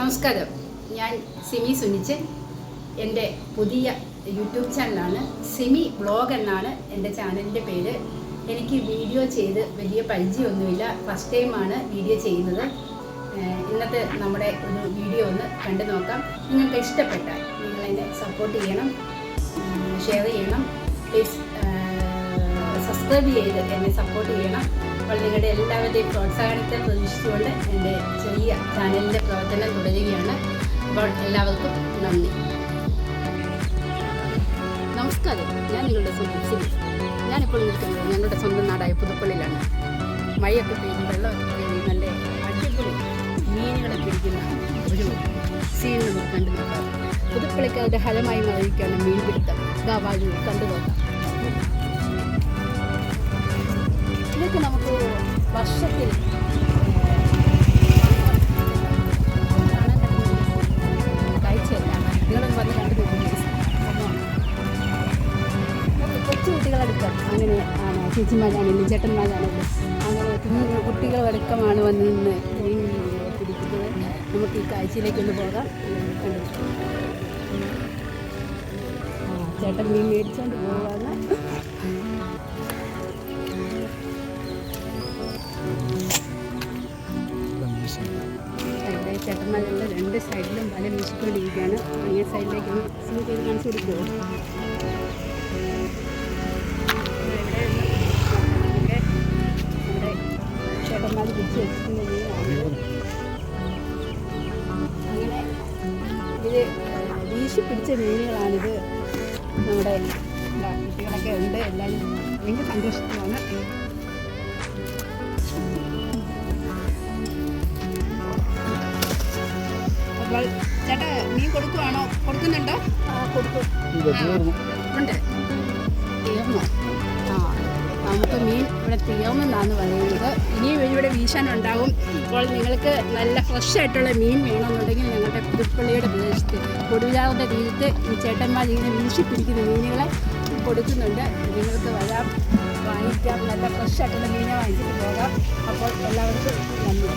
നമസ്കാരം, ഞാൻ സിമി സുനിച്ചൻ. എൻ്റെ പുതിയ യൂട്യൂബ് ചാനലാണ് സിമി വ്ളോഗ് എന്നാണ് എൻ്റെ ചാനലിൻ്റെ പേര്. എനിക്ക് വീഡിയോ ചെയ്ത് വലിയ പരിചയമൊന്നുമില്ല, ഫസ്റ്റ് ടൈമാണ് വീഡിയോ ചെയ്യുന്നത്. ഇന്നത്തെ നമ്മുടെ ഒരു വീഡിയോ ഒന്ന് കണ്ടു നോക്കാം. നിങ്ങൾക്ക് ഇഷ്ടപ്പെട്ടാൽ നിങ്ങളെന്നെ സപ്പോർട്ട് ചെയ്യണം, ഷെയർ ചെയ്യണം, പ്ലീസ് സബ്സ്ക്രൈബ് ചെയ്ത് എന്നെ സപ്പോർട്ട് ചെയ്യണം. അപ്പോൾ നിങ്ങളുടെ എല്ലാവരുടെയും പ്രോത്സാഹനത്തെ പ്രതീക്ഷിച്ചുകൊണ്ട് എൻ്റെ ചെറിയ ചാനലിൻ്റെ പ്രവർത്തനം തുടരുകയാണ്. അപ്പോൾ എല്ലാവർക്കും നന്ദി. നമസ്കാരം, ഞാൻ നിങ്ങളുടെ സ്വന്തം സിമി. ഞാനിപ്പോൾ നിൽക്കുന്നത് ഞങ്ങളുടെ സ്വന്തം നാടായ പുതുപ്പള്ളിയിലാണ്. മഴയൊക്കെ പെയ്ത് വെള്ളമൊക്കെ പെയ്ത് നല്ല അടിപൊളി മീനുകളെ പിടിക്കുന്ന ഒരു സീൻ നമുക്ക് കണ്ടു നോക്കാം. പുതുപ്പള്ളിക്കാരുടെ ഹരമായി മാറിയിരിക്കുകയാണ് മീൻപിടുത്തം. ഇതാ വാഴ കണ്ടു നോക്കാം. ഇതൊക്കെ നമുക്ക് വർഷത്തിൽ കാഴ്ചയല്ല. നിങ്ങളൊന്ന് വന്ന് കണ്ടു നോക്കുന്നു. കൊച്ചു കുട്ടികളടക്കം അങ്ങനെ ആണ്, ചേച്ചിമാരാണെങ്കിലും ചേട്ടന്മാരാണെങ്കിലും അങ്ങനെ കുട്ടികളടക്കമാണ് വന്ന് നിന്ന് മീൻ പിടിക്കുന്നത്. നമുക്ക് ഈ കാഴ്ചയിലേക്കൊന്ന് പോകാം. ചേട്ടൻ മീൻ മേടിച്ചുകൊണ്ട് പോവാണ്. ചേട്ടന്മാരെല്ലാം രണ്ട് സൈഡിലും വല വീശിക്കൊണ്ടിരിക്കുകയാണ്. അങ്ങനെ സൈഡിലേക്ക് ഒന്ന് സീൻ ചെയ്ത് കാണിച്ചു കൊടുക്കുമോ? നമ്മുടെ ചേട്ടന്മാർ പിടിച്ച് വെച്ചിട്ടുള്ള മീനാണ്. അങ്ങനെ ഇത് വീശി പിടിച്ച മീനുകളാണിത്. നമ്മുടെ കുട്ടികളൊക്കെ ഉണ്ട്, എല്ലാവരും ഭയങ്കര സന്തോഷത്തിലാണ്. അപ്പോൾ ചേട്ടാ മീൻ കൊടുക്കുവാണോ? കൊടുക്കുന്നുണ്ടോ? കൊടുക്കും. ഉണ്ട്. തീർന്നോ? നമുക്ക് മീൻ ഇവിടെ തീർന്നെന്നാണ് പറയുന്നത്. ഇനിയും ഇവിടെ വീശാനുണ്ടാവും. അപ്പോൾ നിങ്ങൾക്ക് നല്ല ഫ്രഷ് ആയിട്ടുള്ള മീൻ വേണമെന്നുണ്ടെങ്കിൽ ഞങ്ങളുടെ പുതുപ്പള്ളിയുടെ പ്രദേശത്ത് കൊടുവിലാറിൻ്റെ തീരത്ത് ഈ ചേട്ടന്മാർ ഇങ്ങനെ വീശി പിടിക്കുന്ന മീനുകളെ കൊടുക്കുന്നുണ്ട്. നിങ്ങൾക്ക് വരാം, വാങ്ങിക്കാം. നല്ല ഫ്രഷ് ആയിട്ടുള്ള മീനെ വാങ്ങിച്ചിട്ട് പോകാം. അപ്പോൾ എല്ലാവർക്കും നന്ദി.